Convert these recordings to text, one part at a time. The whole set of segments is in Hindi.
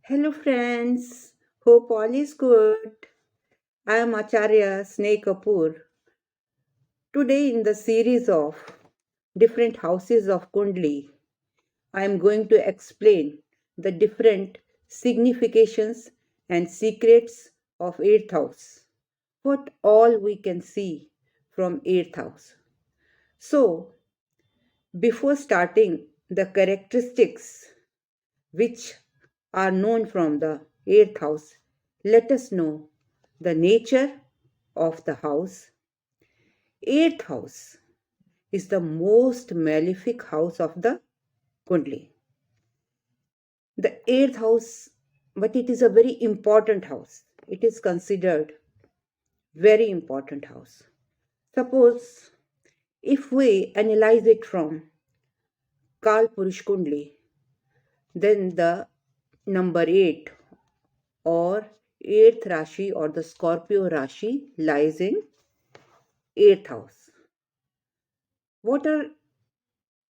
Hello, friends. Hope all is good. I am Acharya Sneh Kapoor. Today, in the series of different houses of Kundli, I am going to explain the different significations and secrets of 8th house. What all we can see from 8th house. So, before starting the characteristics which are known from the 8th house, let us know the nature of the house. 8th house is the most malefic house of the Kundli. The 8th house, but it is a very important house. It is considered very important house. Suppose if we analyze it from Kal Purush Kundli, then the number 8 or 8th Rashi or the Scorpio Rashi lies in 8th house. What are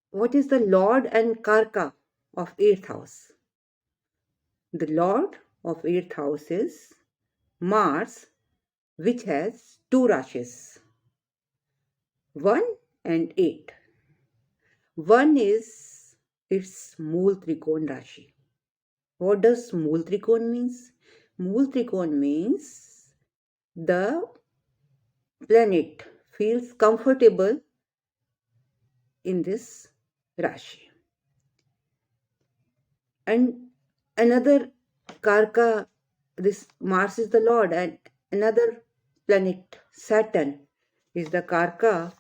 what is the Lord and Karka of 8th house? The Lord of 8th house is Mars, which has two Rashis, 1 and 8. 1 is its Mool Trikon Rashi. What does Mool Trikon means? Mool Trikon means the planet feels comfortable in this Rashi. And another Karka, this Mars is the Lord, and another planet, Saturn, is the Karka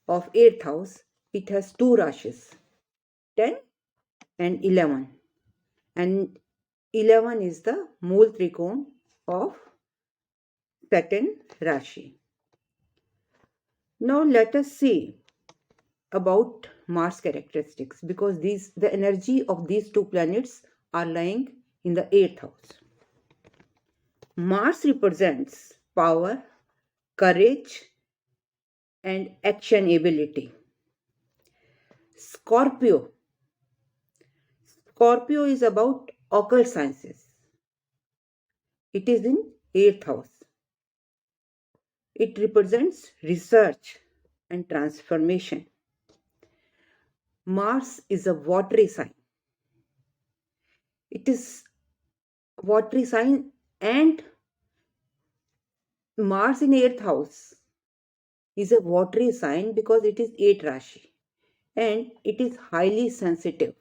of 8th house. It has two Rashis, 10 and 11. And 11 is the Mool Trikon of Saturn Rashi. Now let us see about Mars characteristics, because the energy of these two planets are lying in the 8th house. Mars represents power, courage, and action ability. Scorpio. Scorpio is about occult sciences. It is in 8th house. It represents research and transformation. Mars is a watery sign. It is watery sign, and Mars in 8th house is a watery sign because it is 8 Rashi and it is highly sensitive.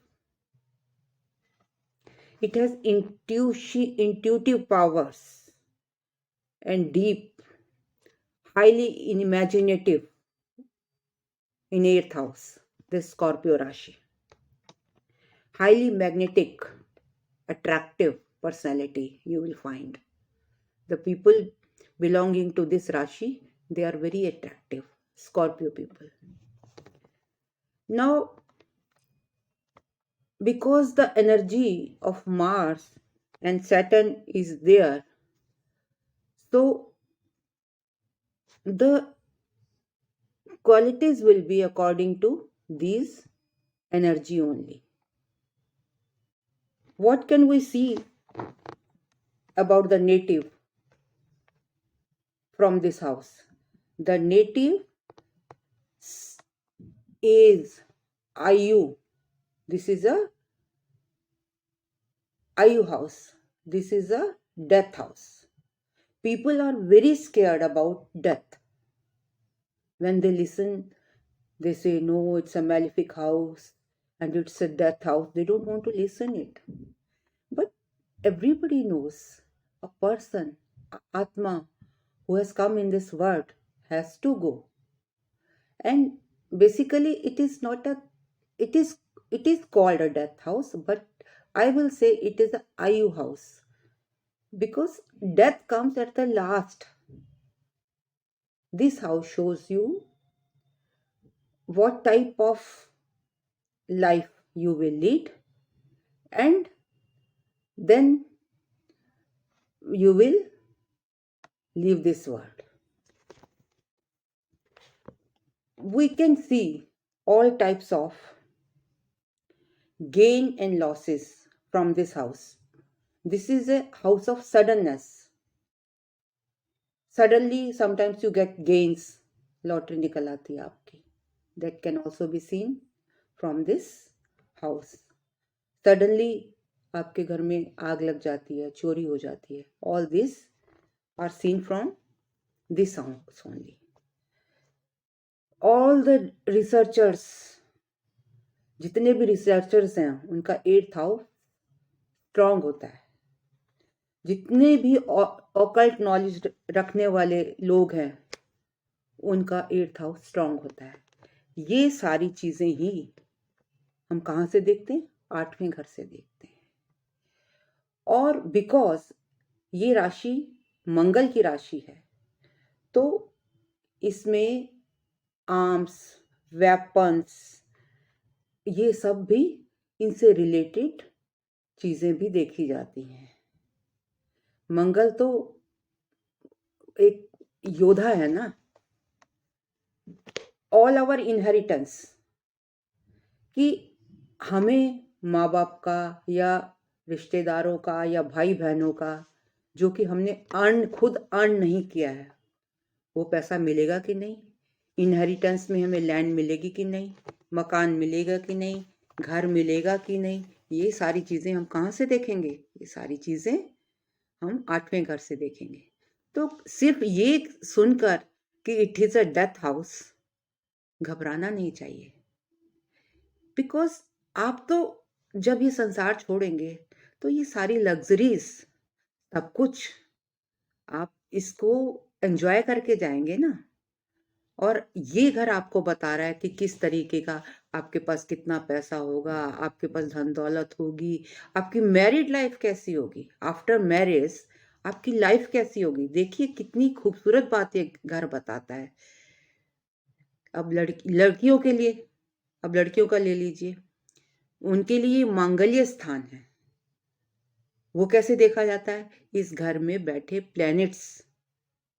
It has intuitive powers and deep, highly imaginative in 8th house, this Scorpio Rashi. Highly magnetic, attractive personality you will find. The people belonging to this Rashi, they are very attractive, Scorpio people. Now, because the energy of Mars and Saturn is there, so the qualities will be according to these energy only. What can we see about the native from this house? The native is Ayu. This is a Ayu house. This is a death house. People are very scared about death. When they listen, they say, no, it's a malefic house and it's a death house. They don't want to listen it. But everybody knows a person, Atma, who has come in this world has to go. And basically it is called a death house, but I will say it is a Ayu house because death comes at the last. This house shows you what type of life you will lead, and then you will leave this world. We can see all types of gain and losses from this house. This is a house of suddenness. Suddenly sometimes you get gains, lottery निकल आती है आपकी. That can also be seen from this house. Suddenly आपके घर में आग लग जाती है, चोरी हो जाती है. All these are seen from this house only. All the researchers, जितने भी रिसर्चर्स हैं, उनका 8th हाउस स्ट्रांग होता है. जितने भी ऑकल्ट नॉलेज रखने वाले लोग हैं, उनका 8th हाउस स्ट्रांग होता है. ये सारी चीजें ही हम कहाँ से देखते हैं? 8वें घर से देखते हैं. और बिकॉज ये राशि मंगल की राशि है, तो इसमें आर्म्स, वेपन्स, ये सब भी, इनसे रिलेटेड चीजें भी देखी जाती हैं. मंगल तो एक योद्धा है ना. ऑल आवर इनहेरिटेंस, कि हमें माँ बाप का या रिश्तेदारों का या भाई बहनों का, जो कि हमने खुद अर्न नहीं किया है, वो पैसा मिलेगा कि नहीं. इनहेरिटेंस में हमें लैंड मिलेगी कि नहीं, मकान मिलेगा कि नहीं, घर मिलेगा कि नहीं. ये सारी चीजें हम कहाँ से देखेंगे? ये सारी चीजें हम 8वें घर से देखेंगे. तो सिर्फ ये सुनकर कि it is a death house, घबराना नहीं चाहिए. बिकॉज आप तो जब ये संसार छोड़ेंगे तो ये सारी लग्जरीज, सब कुछ आप इसको एंजॉय करके जाएंगे ना. और ये घर आपको बता रहा है कि किस तरीके का, आपके पास कितना पैसा होगा, आपके पास धन दौलत होगी, आपकी मैरिड लाइफ कैसी होगी, आफ्टर मैरिज आपकी लाइफ कैसी होगी. देखिए कितनी खूबसूरत बात ये घर बताता है. अब लड़कियों के लिए, अब लड़कियों का ले लीजिए, उनके लिए मांगल्य स्थान है. वो कैसे देखा जाता है? इस घर में बैठे प्लैनेट्स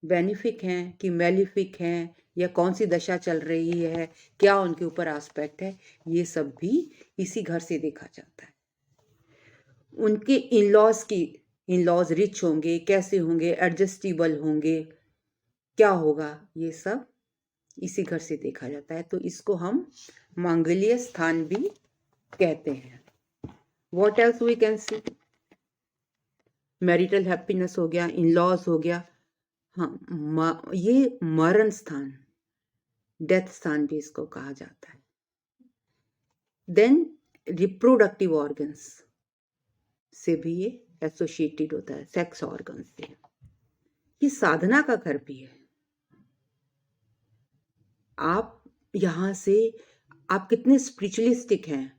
बेनिफिक हैं कि मैलिफिक हैं, या कौन सी दशा चल रही है, क्या उनके ऊपर एस्पेक्ट है, ये सब भी इसी घर से देखा जाता है. उनके इन-लॉज रिच होंगे, कैसे होंगे, एडजस्टेबल होंगे, क्या होगा, ये सब इसी घर से देखा जाता है. तो इसको हम मांगल्य स्थान भी कहते हैं. What else we can see? Marital happiness हो गया, इन-लॉज हो गया. हाँ, ये मरण स्थान, डेथ स्थान भी इसको कहा जाता है. देन रिप्रोडक्टिव ऑर्गन्स से भी ये एसोसिएटेड होता है, सेक्स ऑर्गन से. ये साधना का घर भी है. आप यहां से, आप कितने स्पिरिचुअलिस्टिक हैं,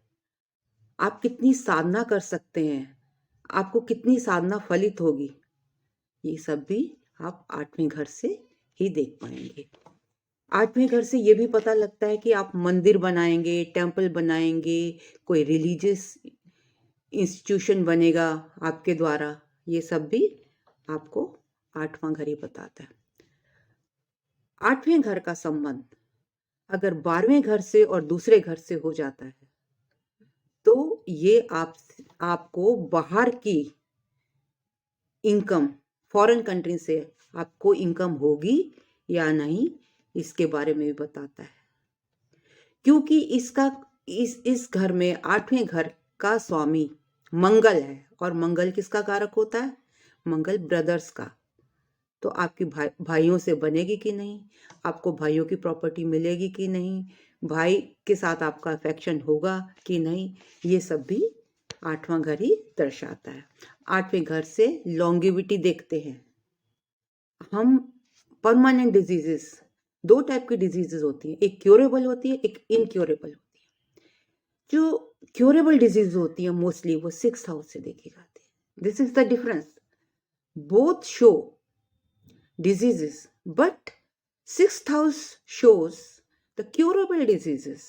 आप कितनी साधना कर सकते हैं, आपको कितनी साधना फलित होगी, ये सब भी आप 8वें घर से ही देख पाएंगे. 8वें घर से ये भी पता लगता है कि आप मंदिर बनाएंगे, टेम्पल बनाएंगे, कोई रिलीजियस इंस्टीट्यूशन बनेगा आपके द्वारा, ये सब भी आपको 8वां घर ही बताता है. 8वें घर का संबंध अगर 12वें घर से और दूसरे घर से हो जाता है, तो ये आपको बाहर की इनकम, फॉरेन कंट्री से आपको इनकम होगी या नहीं, इसके बारे में भी बताता है. क्योंकि इस घर में 8वें घर का स्वामी मंगल है, और मंगल किसका कारक होता है? मंगल ब्रदर्स का. तो आपकी भाइयों से बनेगी कि नहीं, आपको भाइयों की प्रॉपर्टी मिलेगी कि नहीं, भाई के साथ आपका अफेक्शन होगा कि नहीं, ये सब भी 8वां घर ही दर्शाता है. 8वें घर से लॉन्गेविटी देखते हैं हम. परमानेंट डिजीजेस, 2 टाइप की डिजीजेस होती हैं, एक क्योरेबल होती है, एक इनक्योरेबल होती है. जो क्योरेबल डिजीज होती है मोस्टली वो 6th हाउस से देखी जाती है. This is the difference. Both show diseases, but 6th house shows the curable diseases,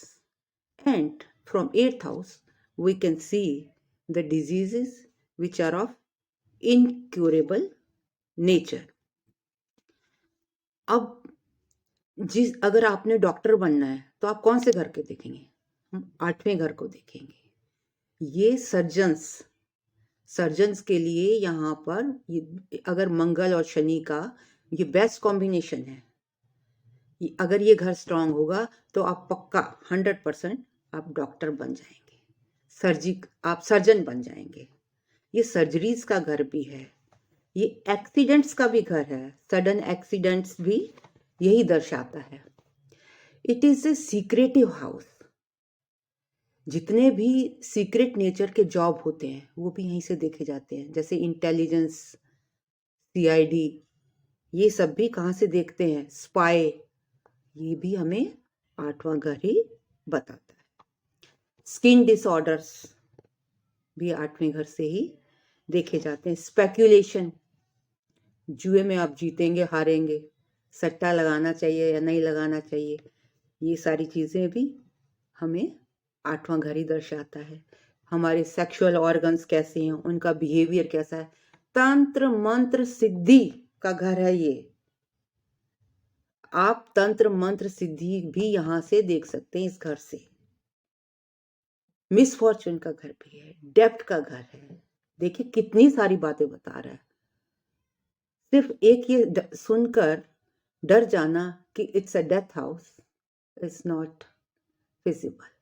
and from 8th house we can see the diseases which are of incurable nature. अब अगर आपने डॉक्टर बनना है तो आप कौन से घर के देखेंगे? हम 8वें घर को देखेंगे. ये सर्जन्स सर्जन्स के लिए यहाँ पर ये अगर मंगल और शनि का ये बेस्ट कॉम्बिनेशन है। अगर ये घर स्ट्रांग होगा तो आप पक्का 100% आप डॉक्टर बन जाएंगे, आप सर्जन बन जाएंगे। ये सर्जरीज का घर भी है, ये एक्सीडेंट्स का भी घर है, सडन एक्सीडेंट्स भी यही दर्शाता है। It is a secretive house. जितने भी सीक्रेट नेचर के जॉब होते हैं वो भी यहीं से देखे जाते हैं, जैसे इंटेलिजेंस, सीआईडी, ये सब भी कहाँ से देखते हैं, स्पाई, ये भी हमें 8वां घर ही बताता है। स्किन डिसऑर्डर्स भी 8वें घर से ही देखे जाते हैं। स्पेक्यूलेशन, जुए में आप जीतेंगे हारेंगे, सट्टा लगाना चाहिए या नहीं लगाना चाहिए, ये सारी चीज़ें भी हमें 8वां घर ही दर्शाता है। हमारे सेक्सुअल ऑर्गन्स कैसे हैं, उनका बिहेवियर कैसा है, तंत्र मंत्र सिद्धि का घर है ये। आप तंत्र मंत्र सिद्धि भी यहां से देख सकते हैं इस घर से। मिसफॉर्चून का घर भी है, डेप्थ का घर है। देखिए कितनी सारी बातें बता रहा है। सिर्फ एक ये सुनकर डर जाना कि it's a death house is not feasible.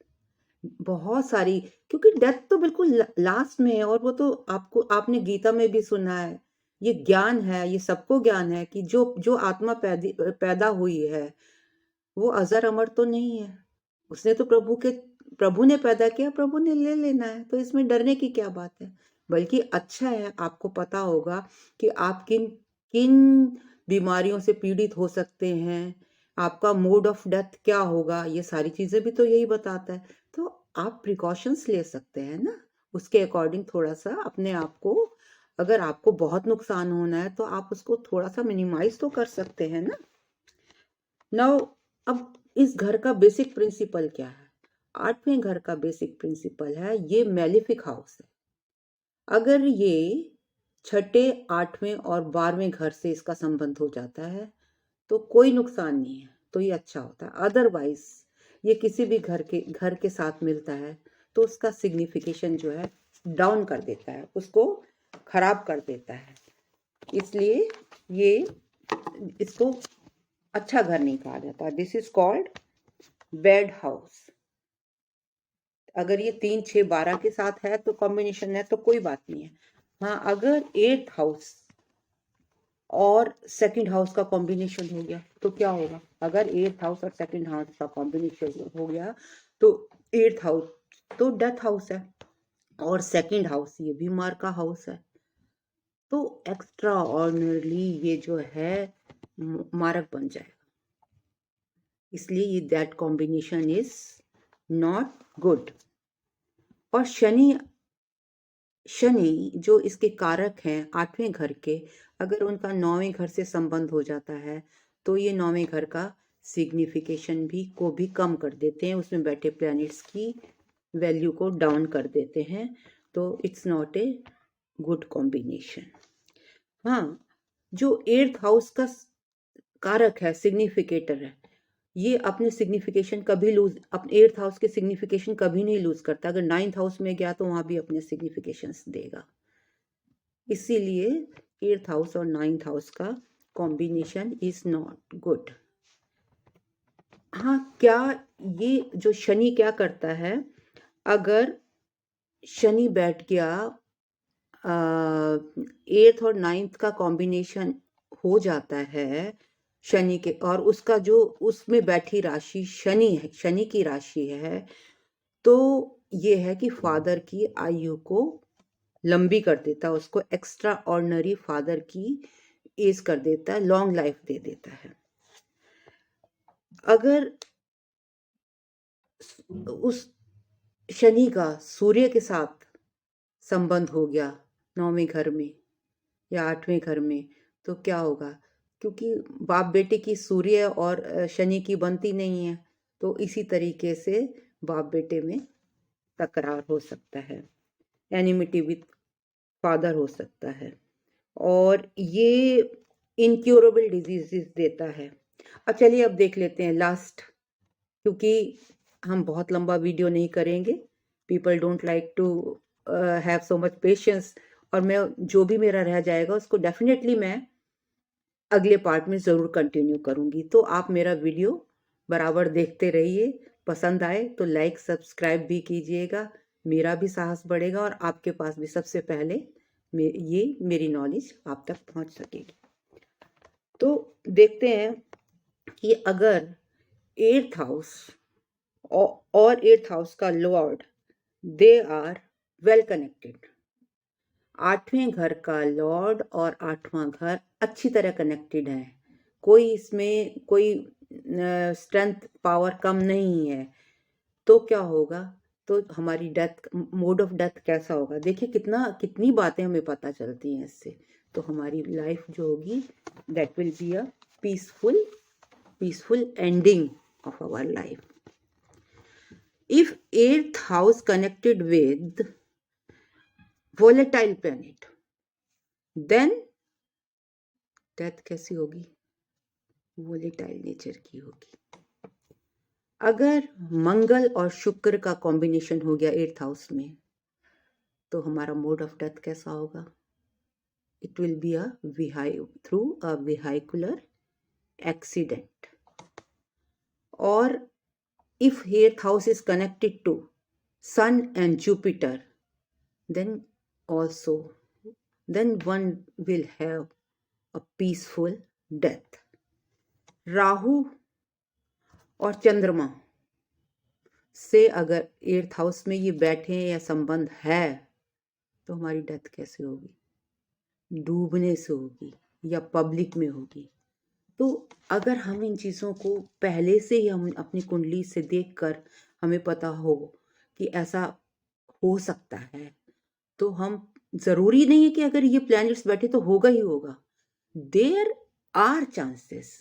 बहुत सारी, क्योंकि डेथ तो बिल्कुल लास्ट में है, और वो तो आपने गीता में भी सुना है। ये ज्ञान है, ये सबको ज्ञान है कि जो आत्मा पैदा हुई है वो अजर अमर तो नहीं है। उसने तो प्रभु ने पैदा किया, प्रभु ने ले लेना है, तो इसमें डरने की क्या बात है। बल्कि अच्छा है, आपको पता होगा कि आप किन किन बीमारियों से पीड़ित हो सकते हैं, आपका मोड ऑफ डेथ क्या होगा, ये सारी चीजें भी तो यही बताता है। तो आप प्रिकॉशंस ले सकते हैं ना, उसके अकॉर्डिंग थोड़ा सा अपने आप को, अगर आपको बहुत नुकसान होना है तो आप उसको थोड़ा सा मिनिमाइज तो कर सकते हैं ना। नाउ अब इस घर का बेसिक प्रिंसिपल क्या है? 8वें घर का बेसिक प्रिंसिपल है, ये मेलिफिक हाउस है। अगर ये 6ठे, 8वें और 12वें घर से इसका संबंध हो जाता है तो कोई नुकसान नहीं है, तो ये अच्छा होता है। अदरवाइज ये किसी भी घर के साथ मिलता है तो उसका सिग्निफिकेशन जो है डाउन कर देता है, उसको खराब कर देता है। इसलिए ये इसको अच्छा घर नहीं कहा जाता। This is called bad house. अगर ये 3, 6, 12 के साथ है तो कॉम्बिनेशन है तो कोई बात नहीं है। हाँ, अगर 8th हाउस और 2nd हाउस का कॉम्बिनेशन हो गया तो क्या होगा? अगर 8th हाउस और 2nd हाउस का कॉम्बिनेशन हो गया तो 8th हाउस तो डेथ हाउस है और 2nd हाउस ये भी मार का हाउस है, तो एक्स्ट्रा ऑर्डिनरली ये जो है मारक बन जाएगा। इसलिए ये that combination is not good. और शनि जो इसके कारक हैं 8वें घर के, अगर उनका 9वें घर से संबंध हो जाता है तो ये 9वें घर का सिग्निफिकेशन को भी कम कर देते हैं, उसमें बैठे प्लैनेट्स की वैल्यू को डाउन कर देते हैं। तो it's not a good combination. हाँ, जो 8th हाउस का कारक है, सिग्निफिकेटर है, ये अपने सिग्निफिकेशन कभी लूज, अपने 8th हाउस के सिग्निफिकेशन कभी नहीं लूज करता। अगर 9th हाउस में गया तो वहां भी अपने सिग्निफिकेशंस देगा। इसीलिए 8th हाउस और 9th हाउस का कॉम्बिनेशन इज नॉट गुड। हाँ, क्या ये जो शनि क्या करता है, अगर शनि बैठ गया 8th और 9th का कॉम्बिनेशन हो जाता है शनि के, और उसका जो उसमें बैठी राशि शनि है, शनि की राशि है, तो ये है कि फादर की आयु को लंबी कर देता है, उसको एक्स्ट्रा ऑर्डिनरी फादर की एज कर देता है, लॉन्ग लाइफ दे देता है। अगर उस शनि का सूर्य के साथ संबंध हो गया 9वें घर में या 8वें घर में तो क्या होगा? क्योंकि बाप बेटे की सूर्य और शनि की बनती नहीं है, तो इसी तरीके से बाप बेटे में तकरार हो सकता है, एनिमिटी विथ फादर हो सकता है, और ये इनक्योरेबल डिजीजेस देता है। अब चलिए अब देख लेते हैं लास्ट, क्योंकि हम बहुत लंबा वीडियो नहीं करेंगे। People don't like to have so much patience और मैं जो भी मेरा रह जाएगा उसको डेफिनेटली मैं अगले पार्ट में ज़रूर कंटिन्यू करूँगी। तो आप मेरा वीडियो बराबर देखते रहिए, पसंद आए तो लाइक सब्सक्राइब भी कीजिएगा, मेरा भी साहस बढ़ेगा और आपके पास भी सबसे पहले ये मेरी नॉलेज आप तक पहुंच सकेगी। तो देखते हैं कि अगर 8th हाउस और 8th हाउस का lord they are well connected, 8वें घर का लॉर्ड और 8वां घर अच्छी तरह कनेक्टेड है, कोई इसमें कोई स्ट्रेंथ पावर कम नहीं है, तो क्या होगा, तो हमारी डेथ, मोड ऑफ डेथ कैसा होगा। देखिए कितनी बातें हमें पता चलती हैं इससे। तो हमारी लाइफ जो होगी that will be a peaceful ending of our life. If 8th house connected with volatile planet, then death कैसी होगी, वोलेटाइल नेचर की होगी। अगर मंगल और शुक्र का कॉम्बिनेशन हो गया 8th हाउस में, तो हमारा मोड ऑफ डेथ कैसा होगा, it will be through a vehicular accident. और if 8th house is connected to sun and Jupiter, then one will have a peaceful death. Rahu और चंद्रमा से अगर 8th हाउस में ये बैठे या संबंध है, तो हमारी डेथ कैसे होगी, डूबने से होगी या पब्लिक में होगी। तो अगर हम इन चीज़ों को पहले से ही हम अपनी कुंडली से देखकर हमें पता हो कि ऐसा हो सकता है, तो हम, जरूरी नहीं है कि अगर ये प्लैनेट्स बैठे तो होगा ही होगा। There are chances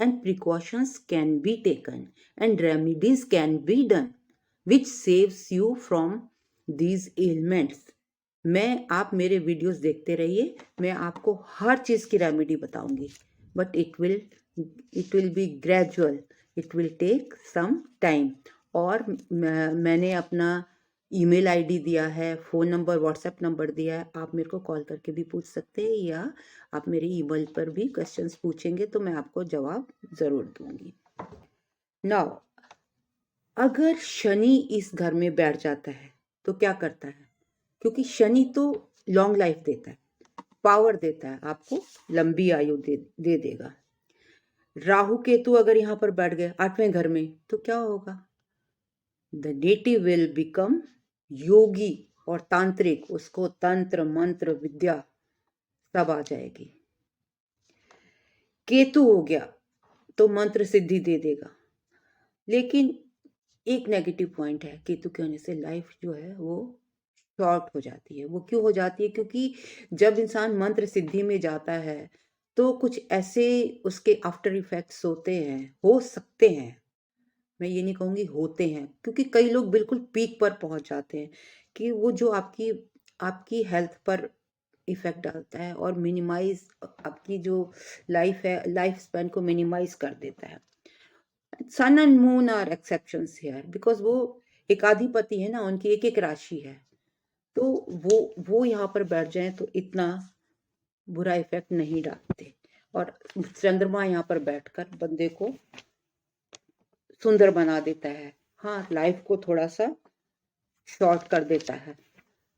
and precautions can be taken and remedies can be done which saves you from these elements. आप मेरे वीडियोस देखते रहिए, मैं आपको हर चीज़ की रेमेडी बताऊंगी, but it will be gradual, it will take some time. और मैंने अपना ईमेल आईडी दिया है, फ़ोन नंबर, व्हाट्सएप नंबर दिया है, आप मेरे को कॉल करके भी पूछ सकते हैं, या आप मेरे ईमेल पर भी क्वेश्चंस पूछेंगे तो मैं आपको जवाब ज़रूर दूंगी। नाउ अगर शनि इस घर में बैठ जाता है तो क्या करता है, क्योंकि शनि तो लॉन्ग लाइफ देता है, पावर देता है, आपको लंबी आयु दे देगा। राहु केतु अगर यहाँ पर बैठ गए 8वें घर में, तो क्या होगा, द नेटिव विल बिकम योगी और तांत्रिक, उसको तंत्र मंत्र विद्या सब आ जाएगी। केतु हो गया तो मंत्र सिद्धि दे देगा। लेकिन एक नेगेटिव पॉइंट है केतु के होने से, लाइफ जो है वो शॉर्ट हो जाती है। वो क्यों हो जाती है, क्योंकि जब इंसान मंत्र सिद्धि में जाता है तो कुछ ऐसे उसके आफ्टर इफेक्ट्स होते हैं, हो सकते हैं, मैं ये नहीं कहूँगी होते हैं, क्योंकि कई लोग बिल्कुल पीक पर पहुंच जाते हैं कि वो जो आपकी हेल्थ पर इफेक्ट डालता है और मिनिमाइज आपकी जो लाइफ है, लाइफ स्पैन को मिनिमाइज कर देता है। Sun and moon are exceptions here, because वो एकाधिपति है ना, उनकी एक एक राशि है, तो वो यहाँ पर बैठ जाए तो इतना बुरा इफेक्ट नहीं डालते। और चंद्रमा यहाँ पर बैठकर बंदे को सुंदर बना देता है, हाँ, लाइफ को थोड़ा सा शॉर्ट कर देता है।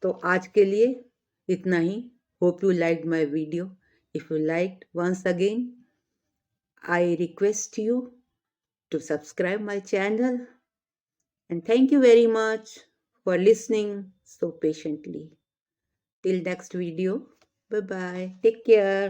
तो आज के लिए इतना ही। Hope you liked my video. If you liked, once again I request you to subscribe my channel, and thank you very much for listening so patiently. Till next video, bye bye, take care.